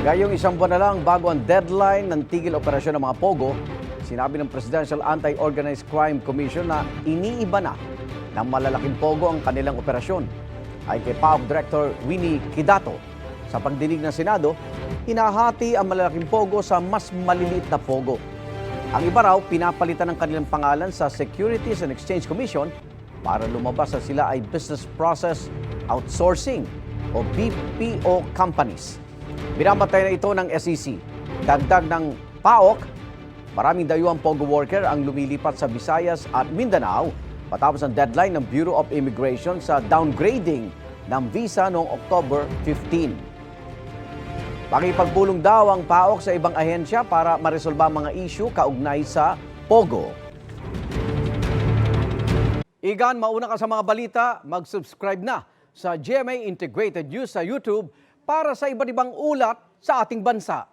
Ngayong isang buwan na lang bago ang deadline ng tigil operasyon ng mga POGO, sinabi ng Presidential Anti-Organized Crime Commission na iniiba na ng malalaking POGO ang kanilang operasyon. Ay kay PAOK Director Winnie Kidato, sa pagdinig ng Senado, hinahati ang malalaking POGO sa mas maliliit na POGO. Ang iba raw, pinapalitan ng kanilang pangalan sa Securities and Exchange Commission para lumabas na sila ay Business Process Outsourcing o BPO companies. Binamatay na ito ng SEC. Dagdag ng PAOK, maraming dayuhang POGO worker ang lumilipat sa Visayas at Mindanao matapos ang deadline ng Bureau of Immigration sa downgrading ng visa noong October 15. Pakipagpulong daw ang PAOK sa ibang ahensya para maresolba ang mga issue kaugnay sa POGO. Igan, mauna ka sa mga balita, mag-subscribe na sa GMA Integrated News sa YouTube para sa iba't ibang ulat sa ating bansa.